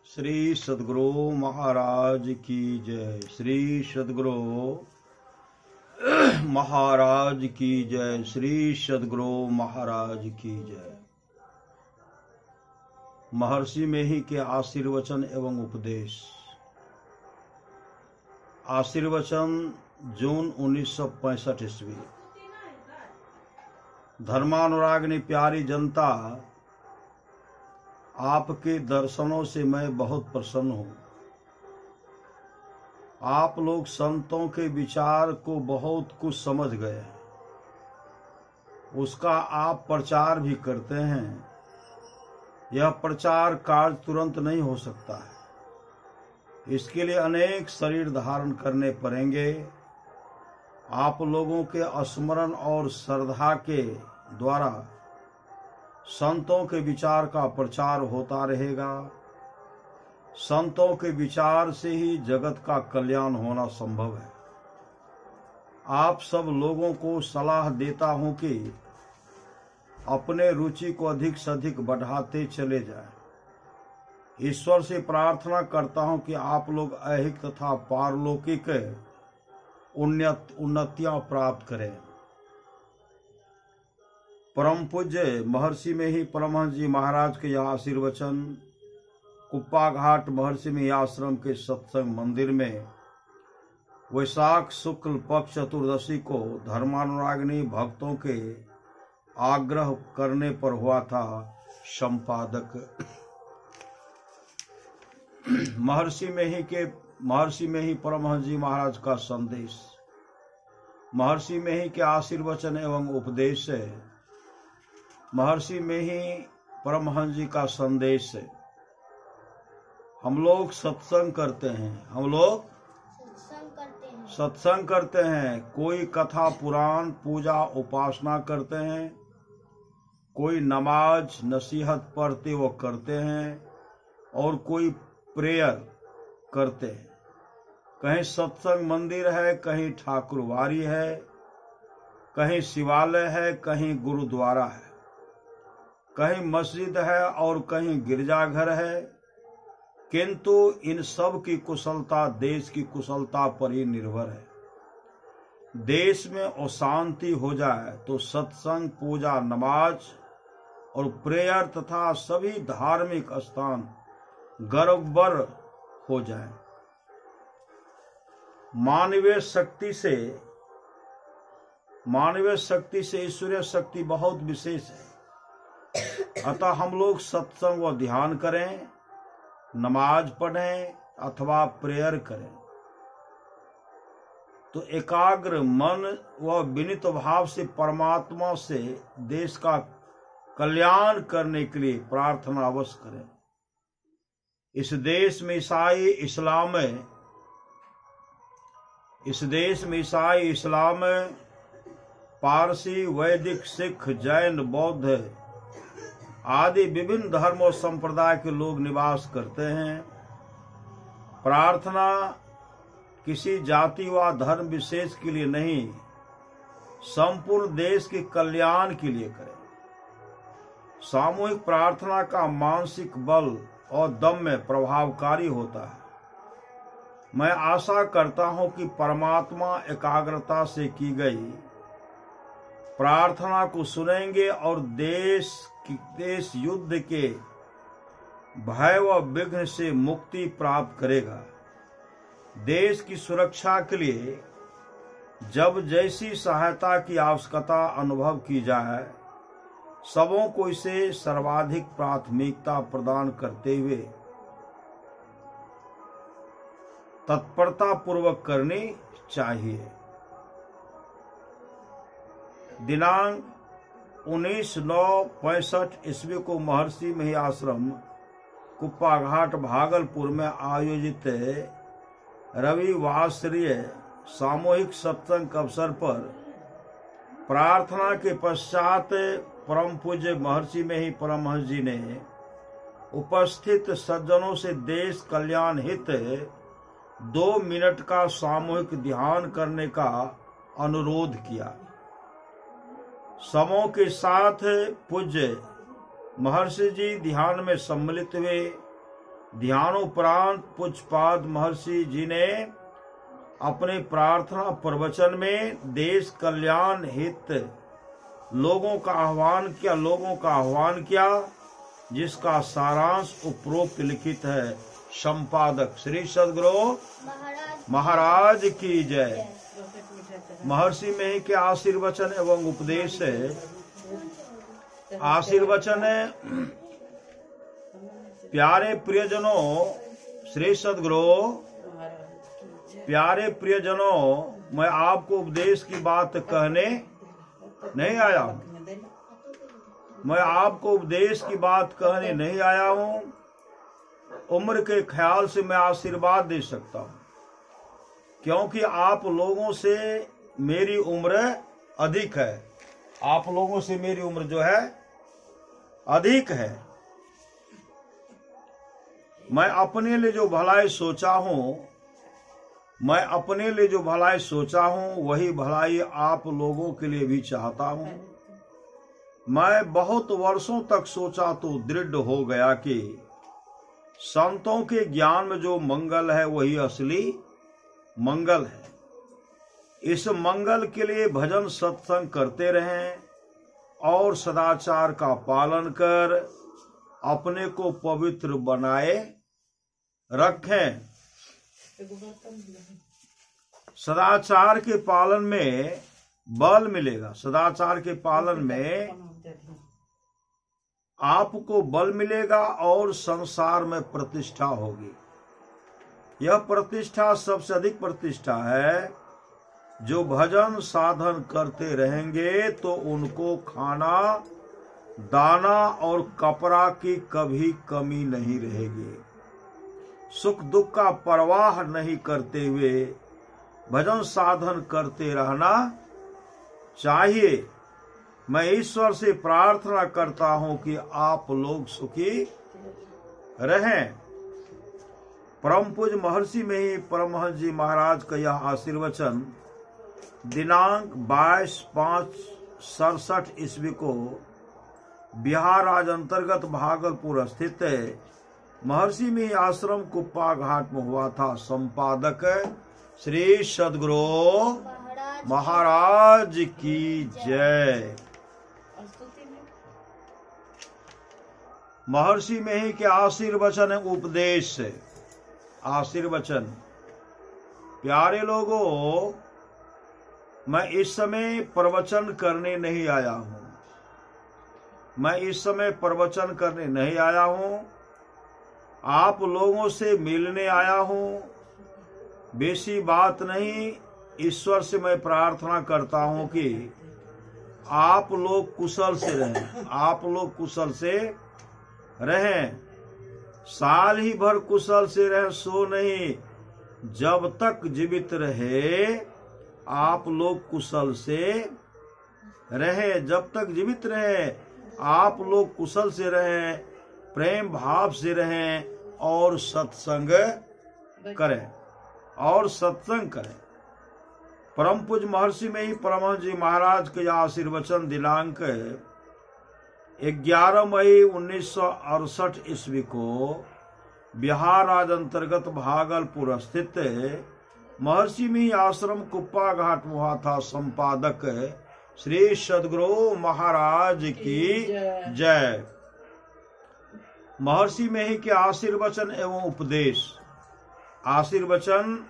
श्री सद्गुरु महाराज की जय। श्री सद्गुरु महाराज की जय। श्री सद्गुरु महाराज की जय। महर्षि मेही के आशीर्वचन एवं उपदेश। आशीर्वचन जून 1965 ईस्वी। धर्मानुरागिनी प्यारी जनता, आपके दर्शनों से मैं बहुत प्रसन्न हूँ। आप लोग संतों के विचार को बहुत कुछ समझ गए, उसका आप प्रचार भी करते हैं। यह प्रचार कार्य तुरंत नहीं हो सकता है, इसके लिए अनेक शरीर धारण करने पड़ेंगे। आप लोगों के स्मरण और श्रद्धा के द्वारा संतों के विचार का प्रचार होता रहेगा। संतों के विचार से ही जगत का कल्याण होना संभव है। आप सब लोगों को सलाह देता हूं कि अपने रुचि को अधिक से अधिक बढ़ाते चले जाएं। ईश्वर से प्रार्थना करता हूं कि आप लोग ऐहिक तथा पारलौकिक उन्नतियां प्राप्त करें। परम पूज्य महर्षि मेही परमहंस जी महाराज के यह आशीर्वचन कुप्पा घाट महर्षि मेही आश्रम के सत्संग मंदिर में वैशाख शुक्ल पक्ष चतुर्दशी को धर्मानुरागिनी भक्तों के आग्रह करने पर हुआ था। संपादक महर्षि मेही परमहंस जी महाराज का संदेश। महर्षि मेही के आशीर्वचन एवं उपदेश है। महर्षि मेही परमहंस जी का संदेश है। हम लोग सत्संग करते हैं। सत्संग करते हैं। कोई कथा पुराण पूजा उपासना करते हैं, कोई नमाज नसीहत पढ़ते वो करते हैं, और कोई प्रेयर करते हैं। कहीं सत्संग मंदिर है, कहीं ठाकुरवारी है, कहीं शिवालय है, कहीं गुरुद्वारा है, कहीं मस्जिद है और कहीं गिरजाघर है। किंतु इन सब की कुशलता देश की कुशलता पर ही निर्भर है। देश में अशांति हो जाए तो सत्संग पूजा नमाज और प्रेयर तथा सभी धार्मिक स्थान गर्भवर हो जाए। मानवीय शक्ति से ईश्वरीय शक्ति बहुत विशेष है। अतः हम लोग सत्संग व ध्यान करें, नमाज पढ़ें अथवा प्रेयर करें तो एकाग्र मन व विनीत भाव से परमात्मा से देश का कल्याण करने के लिए प्रार्थना अवश्य करें। इस देश में ईसाई इस्लाम पारसी वैदिक सिख जैन बौद्ध आदि विभिन्न धर्म और संप्रदाय के लोग निवास करते हैं। प्रार्थना किसी जाति व धर्म विशेष के लिए नहीं, संपूर्ण देश के कल्याण के लिए करें। सामूहिक प्रार्थना का मानसिक बल और दम में प्रभावकारी होता है। मैं आशा करता हूं कि परमात्मा एकाग्रता से की गई प्रार्थना को सुनेंगे और देश युद्ध के भय व विघ्न से मुक्ति प्राप्त करेगा। देश की सुरक्षा के लिए जब जैसी सहायता की आवश्यकता अनुभव की जाए, सबों को इसे सर्वाधिक प्राथमिकता प्रदान करते हुए तत्परता पूर्वक करनी चाहिए। दिनांक 19/9/65 ईस्वी को महर्षि मेही आश्रम कुप्पा घाट भागलपुर में आयोजित रविवासरीय सामूहिक सत्संग अवसर पर प्रार्थना के पश्चात परम पूज्य महर्षि मेही परमहंस जी ने उपस्थित सज्जनों से देश कल्याण हित 2 मिनट का सामूहिक ध्यान करने का अनुरोध किया। समूह के साथ पूज्य महर्षि जी ध्यान में सम्मिलित हुए ध्यानोपरांत पुष्पाद महर्षि जी ने अपने प्रार्थना प्रवचन में देश कल्याण हित लोगों का आह्वान किया, जिसका सारांश उपरोक्त लिखित है। संपादक श्री सद्गुरु महाराज की जय। महर्षि में के आशीर्वचन एवं उपदेश है। आशीर्वचन है, प्यारे प्रियजनों, श्री सद्गुरु, प्यारे प्रियजनों, मैं आपको उपदेश की बात कहने नहीं आया हूँ। मैं आपको उपदेश की बात कहने नहीं आया हूँ। उम्र के ख्याल से मैं आशीर्वाद दे सकता हूँ, क्योंकि आप लोगों से मेरी उम्र अधिक है। आप लोगों से मेरी उम्र जो है अधिक है। मैं अपने लिए जो भलाई सोचा हूँ, वही भलाई आप लोगों के लिए भी चाहता हूँ। मैं बहुत वर्षों तक सोचा तो दृढ़ हो गया कि संतों के ज्ञान में जो मंगल है वही असली मंगल है। इस मंगल के लिए भजन सत्संग करते रहें और सदाचार का पालन कर अपने को पवित्र बनाए रखें। सदाचार के पालन में बल मिलेगा। सदाचार के पालन में आपको बल मिलेगा और संसार में प्रतिष्ठा होगी। यह प्रतिष्ठा सबसे अधिक प्रतिष्ठा है। जो भजन साधन करते रहेंगे तो उनको खाना, दाना और कपड़ा की कभी कमी नहीं रहेगी। सुख दुख का परवाह नहीं करते हुए भजन साधन करते रहना चाहिए। मैं ईश्वर से प्रार्थना करता हूं कि आप लोग सुखी रहें। परम पूज्य महर्षि में ही परमहंस जी महाराज का यह आशीर्वचन दिनांक 22/5/67 ईस्वी को बिहार राज्य अंतर्गत भागलपुर स्थित महर्षि में आश्रम कुप्पा घाट में हुआ था। संपादक श्री सद्गुरु महाराज की जय। महर्षि में ही के आशीर्वचन उपदेश। आशीर्वचन, प्यारे लोगों, मैं इस समय प्रवचन करने नहीं आया हूँ। आप लोगों से मिलने आया हूँ। बेसी बात नहीं, ईश्वर से मैं प्रार्थना करता हूँ कि आप लोग कुशल से रहें। साल ही भर कुशल से रहे सो नहीं, जब तक जीवित रहे आप लोग कुशल से रहें। जब तक जीवित रहे आप लोग कुशल से रहें, प्रेम भाव से रहें और सत्संग करें। परम पूज्य महर्षि में ही परमहंस जी महाराज के आशीर्वचन दिनांक 11 मई 1968 ईस्वी को बिहार राज्य अंतर्गत भागलपुर स्थित महर्षि में आश्रम कुप्पा घाट में हुआ था। संपादक श्री सद्गुरु महाराज की जय। महर्षि में ही के आशीर्वचन एवं उपदेश। आशीर्वचन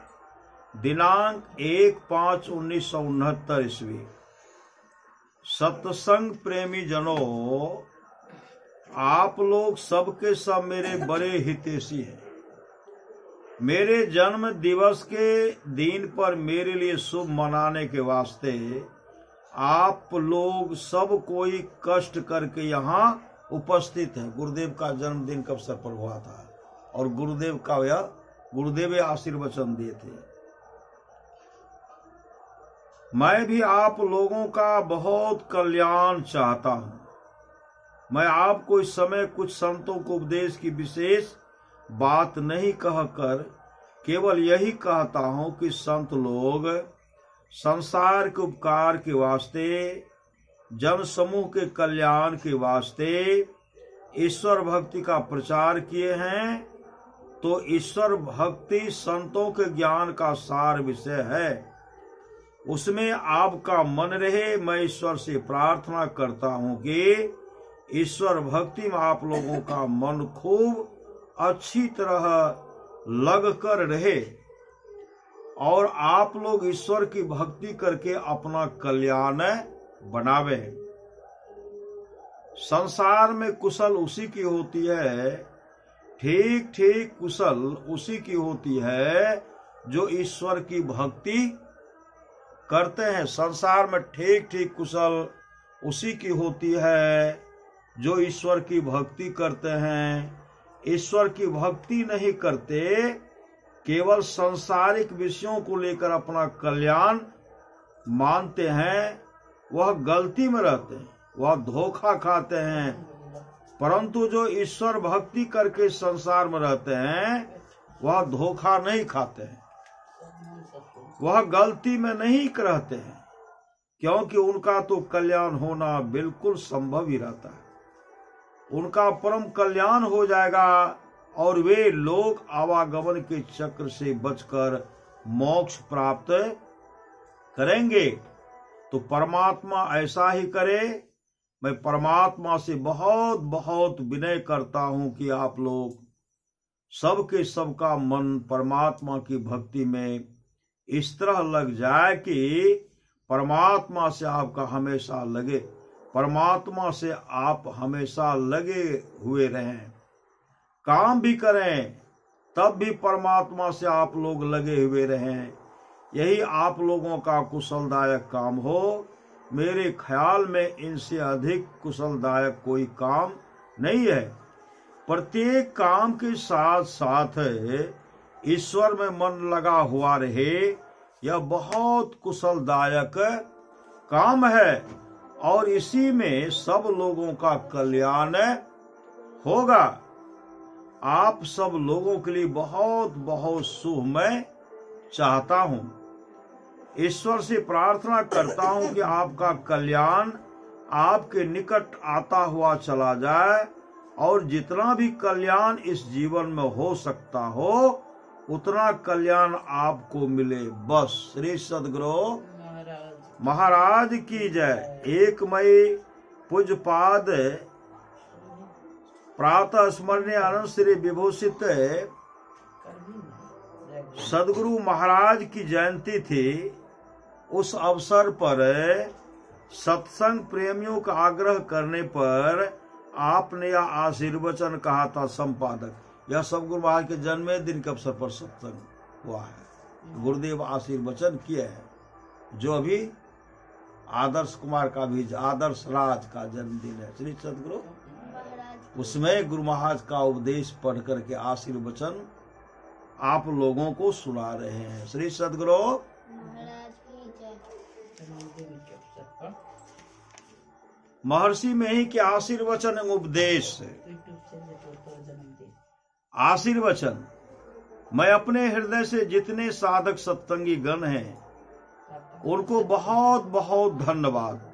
दिनांक 1/5/1969 ईस्वी। सत्संग प्रेमी जनों, आप लोग सबके सब मेरे बड़े हितैषी हैं। मेरे जन्म दिवस के दिन पर मेरे लिए शुभ मनाने के वास्ते आप लोग सब कोई कष्ट करके यहाँ उपस्थित है। गुरुदेव का जन्मदिन कब अवसर पर हुआ था और गुरुदेव आशीर्वचन दिए थे। मैं भी आप लोगों का बहुत कल्याण चाहता हूँ। मैं आपको इस समय कुछ संतों को उपदेश की विशेष बात नहीं कहकर केवल यही कहता हूँ कि संत लोग संसार के उपकार के वास्ते, जन समूह के कल्याण के वास्ते ईश्वर भक्ति का प्रचार किए हैं तो ईश्वर भक्ति संतों के ज्ञान का सार विषय है। उसमें आपका मन रहे। मैं ईश्वर से प्रार्थना करता हूं कि ईश्वर भक्ति में आप लोगों का मन खूब अच्छी तरह लग कर रहे और आप लोग ईश्वर की भक्ति करके अपना कल्याण बनावे। संसार में कुशल उसी की होती है, ठीक ठीक कुशल उसी की होती है जो ईश्वर की भक्ति करते हैं। संसार में ठीक ठीक कुशल उसी की होती है जो ईश्वर की भक्ति करते हैं। ईश्वर की भक्ति नहीं करते, केवल सांसारिक विषयों को लेकर अपना कल्याण मानते हैं, वह गलती में रहते हैं, वह धोखा खाते हैं। परंतु जो ईश्वर भक्ति करके संसार में रहते हैं वह धोखा नहीं खाते हैं, वह गलती में नहीं रहते हैं, क्योंकि उनका तो कल्याण होना बिल्कुल संभव ही रहता है। उनका परम कल्याण हो जाएगा और वे लोग आवागमन के चक्र से बचकर मोक्ष प्राप्त करेंगे। तो परमात्मा ऐसा ही करे। मैं परमात्मा से बहुत बहुत विनय करता हूं कि आप लोग सबके सबका मन परमात्मा की भक्ति में इस तरह लग जाए कि परमात्मा से आपका हमेशा लगे, परमात्मा से आप हमेशा लगे हुए रहें। काम भी करें तब भी परमात्मा से आप लोग लगे हुए रहें। यही आप लोगों का कुशलदायक काम हो। मेरे ख्याल में इनसे अधिक कुशलदायक कोई काम नहीं है। प्रत्येक काम के साथ साथ ईश्वर में मन लगा हुआ रहे, यह बहुत कुशलदायक काम है और इसी में सब लोगों का कल्याण होगा। आप सब लोगों के लिए बहुत बहुत शुभ मैं चाहता हूं। ईश्वर से प्रार्थना करता हूं कि आपका कल्याण आपके निकट आता हुआ चला जाए और जितना भी कल्याण इस जीवन में हो सकता हो उतना कल्याण आपको मिले। बस श्री सद्गुरु महाराज की जय। 1 मई पूज्यपाद प्रातः स्मरणीय अनंत श्री विभूषित सद्गुरु महाराज की जयंती थी। उस अवसर पर सत्संग प्रेमियों का आग्रह करने पर आपने यह आशीर्वचन कहा था। संपादक यह सद्गुरु महाराज के जन्मदिन के अवसर पर सत्संग हुआ है। गुरुदेव आशीर्वचन किए हैं, जो अभी आदर्श कुमार का भी आदर्श राज का जन्मदिन है श्री सद्गुरु, उसमें गुरु महाराज का उपदेश पढ़ करके आशीर्वचन आप लोगों को सुना रहे हैं। श्री सद्गुरु महर्षि में ही के आशीर्वचन उपदेश आशीर्वचन। मैं अपने हृदय से जितने साधक सत्संगी गण हैं उनको बहुत बहुत धन्यवाद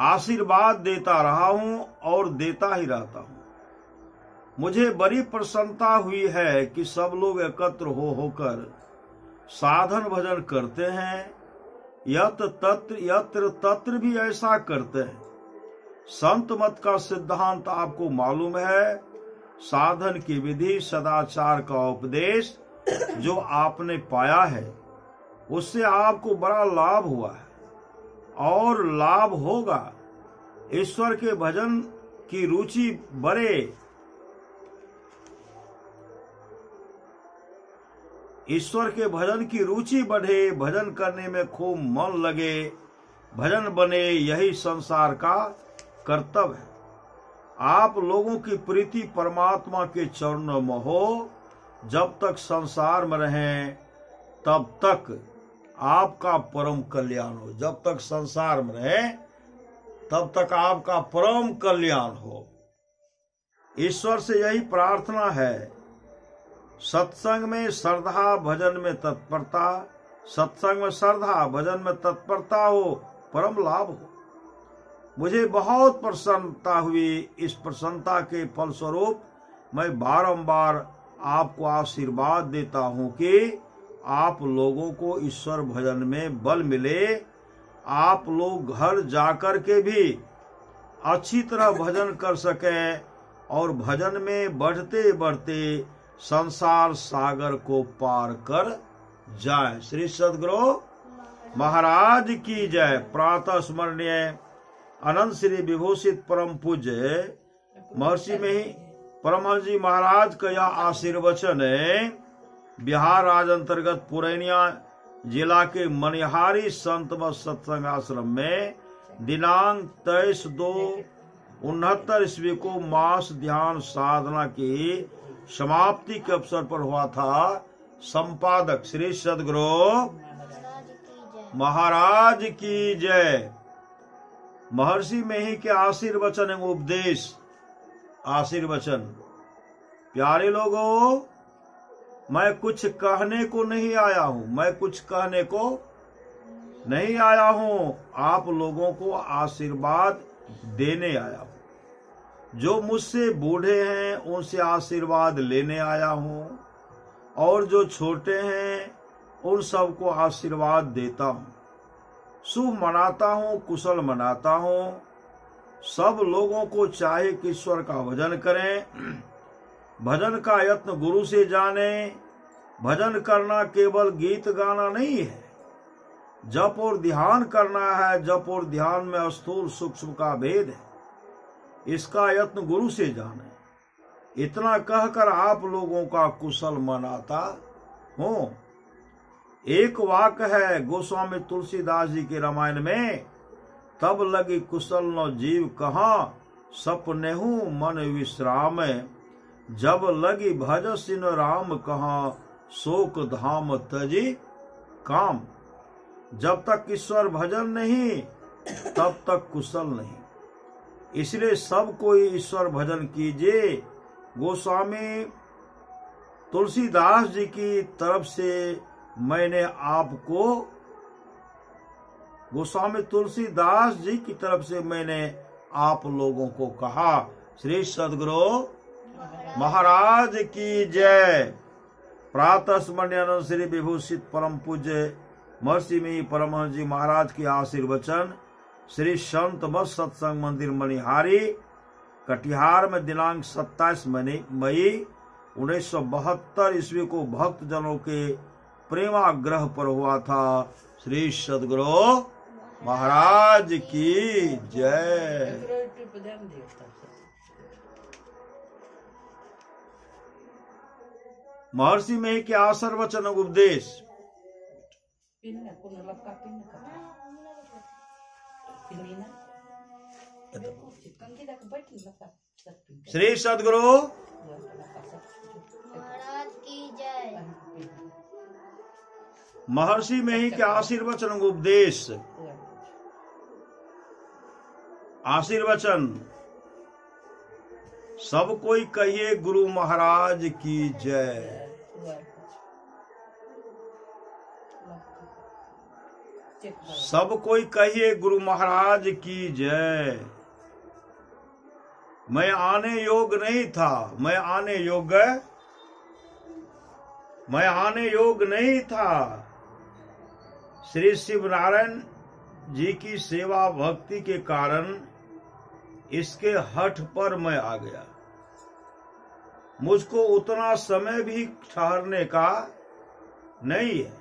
आशीर्वाद देता रहा हूं और देता ही रहता हूं। मुझे बड़ी प्रसन्नता हुई है कि सब लोग एकत्र होकर साधन भजन करते हैं। यत्र तत्र भी ऐसा करते हैं। संत मत का सिद्धांत आपको मालूम है। साधन की विधि सदाचार का उपदेश जो आपने पाया है उससे आपको बड़ा लाभ हुआ है और लाभ होगा। ईश्वर के भजन की रुचि बढ़े, ईश्वर के भजन की रुचि बढ़े, भजन करने में खूब मन लगे, भजन बने, यही संसार का कर्तव्य है। आप लोगों की प्रीति परमात्मा के चरणों में हो। जब तक संसार में रहें तब तक आपका परम कल्याण हो। जब तक संसार में रहें तब तक आपका परम कल्याण हो। ईश्वर से यही प्रार्थना है। सत्संग में श्रद्धा, भजन में तत्परता, सत्संग में श्रद्धा, भजन में तत्परता हो, परम लाभ हो। मुझे बहुत प्रसन्नता हुई। इस प्रसन्नता के फलस्वरूप मैं बारंबार आपको आशीर्वाद देता हूँ कि आप लोगों को ईश्वर भजन में बल मिले, आप लोग घर जाकर के भी अच्छी तरह भजन कर सके और भजन में बढ़ते बढ़ते संसार सागर को पार कर जाए। श्री सद्गुरु महाराज की जय। प्रातः स्मरणीय अनंत श्री विभूषित परम पूज्य महर्षि में ही परमहंस जी महाराज का यह आशीर्वचन है। बिहार राज्य अंतर्गत पुरैनिया जिला के मनिहारी संत मत सत्संग आश्रम में दिनांक 23/2/69 ईस्वी को मास ध्यान साधना की समाप्ति के अवसर पर हुआ था। संपादक श्री सद्गुरु महाराज की जय। महर्षि में ही के आशीर्वचन एवं उपदेश। आशीर्वचन। प्यारे लोगों, मैं कुछ कहने को नहीं आया हूँ, मैं कुछ कहने को नहीं आया हूँ, आप लोगों को आशीर्वाद देने आया हूँ। जो मुझसे बूढ़े हैं उनसे आशीर्वाद लेने आया हूँ और जो छोटे हैं उन सबको आशीर्वाद देता हूँ। शुभ मनाता हूँ, कुशल मनाता हूँ। सब लोगों को चाहे कि ईश्वर का भजन करें, भजन का यत्न गुरु से जाने। भजन करना केवल गीत गाना नहीं है, जप और ध्यान करना है। जप और ध्यान में स्थूल सूक्ष्म का भेद है, इसका यत्न गुरु से जाने। इतना कहकर आप लोगों का कुशल मनाता हूँ। एक वाक्य है गोस्वामी तुलसीदास जी के रामायण में, तब लगी कुशल न जीव कहाँ, सपनेहु मन विश्राम। जब लगी भज सिन राम कहाँ, शोक धाम तजी काम। जब तक ईश्वर भजन नहीं तब तक कुशल नहीं। इसलिए सब कोई ईश्वर भजन कीजिए। गोस्वामी तुलसीदास जी की तरफ से मैंने आपको, गोस्वामी तुलसीदास जी की तरफ से मैंने आप लोगों को कहा। श्री सद्गुरु महाराज की जय। प्रातः स्मरणीय श्री विभूषित परम पूज्य महर्षि में परमहंस जी महाराज की आशीर्वचन श्री संत मत सत्संग मंदिर मनिहारी कटिहार में दिनांक 27 मई 1972 ईस्वी को भक्त जनों के प्रेमाग्रह पर हुआ था। श्री सद्गुरु महाराज की जय। महर्षि में के आशीर्वचन उपदेश। श्री सद्गुरु महाराज की जय। महर्षि में ही के आशीर्वचन उपदेश। आशीर्वचन। सब कोई कहिए गुरु महाराज की जय। सब कोई कहिए गुरु महाराज की जय। मैं आने योग नहीं था, मैं आने योग नहीं था। श्री शिव नारायण जी की सेवा भक्ति के कारण इसके हठ पर मैं आ गया। मुझको उतना समय भी ठहरने का नहीं है,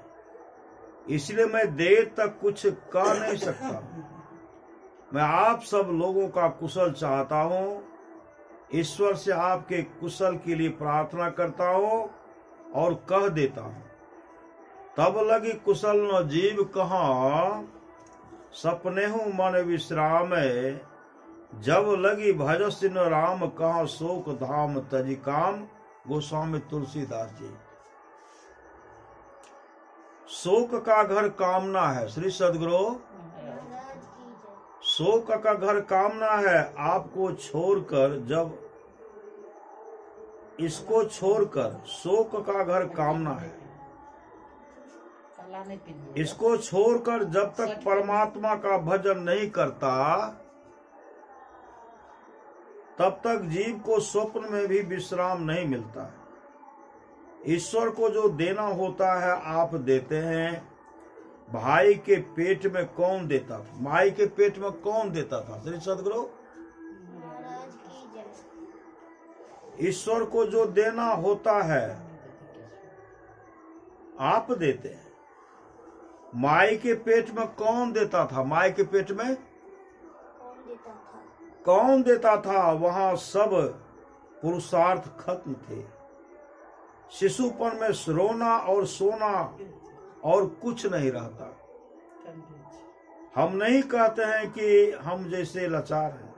इसलिए मैं देर तक कुछ कह नहीं सकता। मैं आप सब लोगों का कुशल चाहता हूँ। ईश्वर से आपके कुशल के लिए प्रार्थना करता हूँ और कह देता हूँ, तब लगी कुशल न जीव कहाँ, सपनेहु मन विश्राम। जब लगी भजस न राम कहाँ, शोक धाम तजी काम। गोस्वामी तुलसीदास जी। शोक का घर कामना है। श्री सद्गुरु शोक का घर कामना है। आपको छोड़कर, जब इसको छोड़कर, शोक का घर कामना है। इसको छोड़कर जब तक परमात्मा का भजन नहीं करता तब तक जीव को स्वप्न में भी विश्राम नहीं मिलता है। ईश्वर को जो देना होता है आप देते हैं। भाई के पेट में कौन देता था? माई के पेट में कौन देता था? श्री सदगुरु महाराज की जय। ईश्वर को जो देना होता है आप देते हैं। माई के पेट में कौन देता था? माई के पेट में कौन देता था? कौन देता था? वहां सब पुरुषार्थ खत्म थे। शिशुपन में रोना और सोना और कुछ नहीं रहता। हम नहीं कहते हैं कि हम जैसे लाचार हैं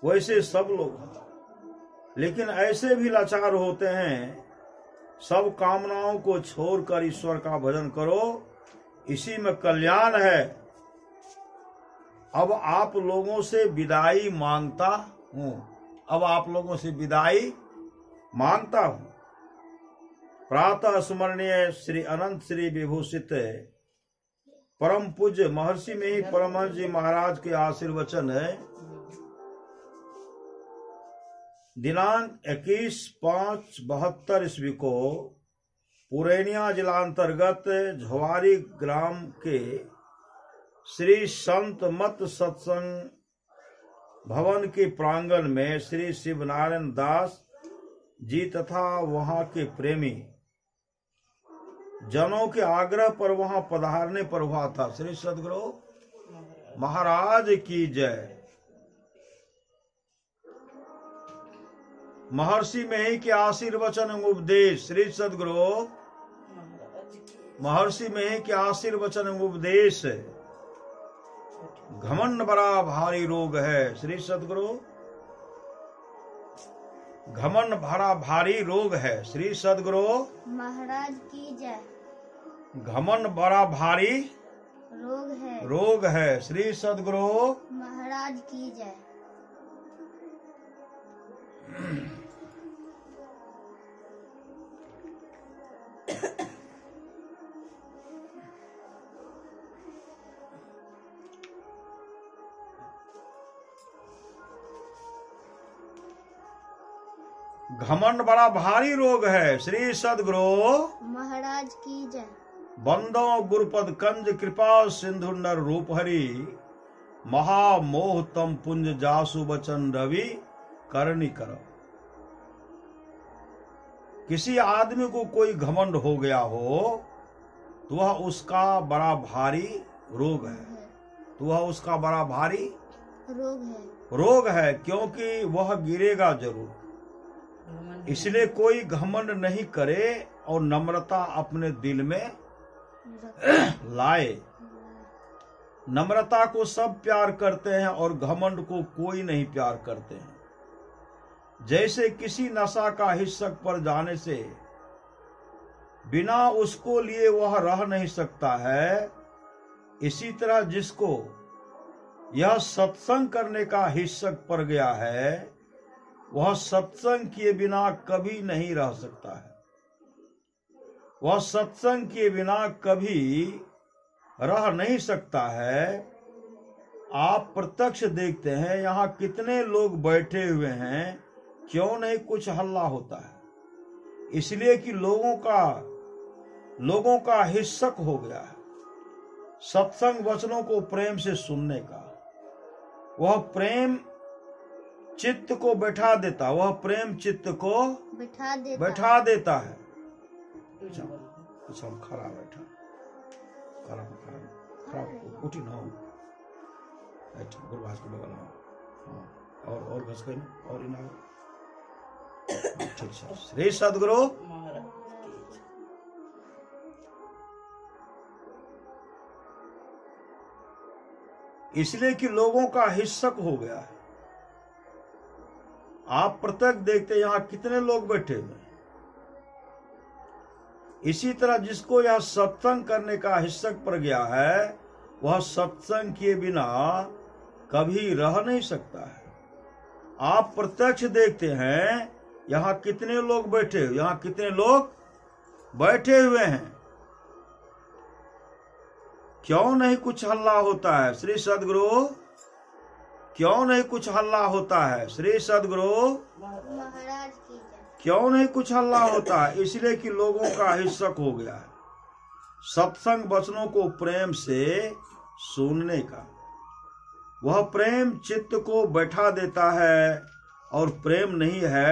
वैसे सब लोग हैं, लेकिन ऐसे भी लाचार होते हैं। सब कामनाओं को छोड़कर ईश्वर का भजन करो, इसी में कल्याण है। अब आप लोगों से विदाई मांगता हूं। अब आप लोगों से विदाई मांगता हूं। प्रातः स्मरणीय श्री अनंत श्री विभूषित परम पूज्य महर्षि में ही परमहंस जी महाराज के आशीर्वचन है। दिनांक 21/5/72 ईस्वी को पुरैनिया जिला अंतर्गत झवारी ग्राम के श्री संत मत सत्संग भवन के प्रांगण में श्री शिव नारायण दास जी तथा वहां के प्रेमी जनों के आग्रह पर वहां पधारने पर हुआ था। श्री सदगुरु महाराज की जय। महर्षि में ही के आशीर्वचन उपदेश। श्री सदगुरु महर्षि में ही के आशीर्वचन उपदेश। घमंड बड़ा भारी रोग है। श्री सदगुरु घमंड बड़ा भारी रोग है। श्री सदगुरु महाराज की जय। घमंड बड़ा भारी रोग है। श्री सदगुरु महाराज की जय। घमंड बड़ा भारी रोग है। श्री सदगुरु महाराज की जय। बंदो गुरुपद कंज कृपा सिंधु नर रूप हरि महामोह तम पुंज जासु बचन रवि करनी करो। किसी आदमी को कोई घमंड हो गया हो तो वह उसका बड़ा भारी रोग है। तो वह उसका बड़ा भारी रोग है, क्योंकि वह गिरेगा जरूर। इसलिए कोई घमंड नहीं करे और नम्रता अपने दिल में लाए। नम्रता को सब प्यार करते हैं और घमंड को कोई नहीं प्यार करते हैं। जैसे किसी नशा का हिस्सक पर जाने से बिना उसको लिए वह रह नहीं सकता है, इसी तरह जिसको यह सत्संग करने का हिस्सक पड़ गया है वह सत्संग किए बिना कभी नहीं रह सकता है। वह सत्संग किए बिना कभी रह नहीं सकता है। आप प्रत्यक्ष देखते हैं यहाँ कितने लोग बैठे हुए हैं, क्यों नहीं कुछ हल्ला होता है? इसलिए कि लोगों का हिस्सक हो गया है सत्संग वचनों को प्रेम से सुनने का। वह प्रेम चित्त को बैठा देता, वह प्रेम चित्त को बैठा देता है। अच्छा खड़ा बैठा, खड़ा उठी ना हो, गुरुभाष के बगल में। हाँ, और घस गई ना, और इना ठीक है। श्री सदगुरु इसलिए कि लोगों का हिस्सक हो गया है। आप प्रत्यक्ष देखते यहाँ कितने लोग बैठे हुए। इसी तरह जिसको यह सत्संग करने का हिस्सक पड़ गया है वह सत्संग किए बिना कभी रह नहीं सकता है। आप प्रत्यक्ष देखते हैं यहाँ कितने लोग बैठे हुए, यहाँ कितने लोग बैठे हुए हैं, क्यों नहीं कुछ हल्ला होता है? श्री सदगुरु क्यों नहीं कुछ हल्ला होता है? श्री सदगुरु महाराज की जय। क्यों नहीं कुछ हल्ला होता? इसलिए कि लोगों का हिस्सक हो गया है सत्संग वचनों को प्रेम से सुनने का। वह प्रेम चित्त को बैठा देता है, और प्रेम नहीं है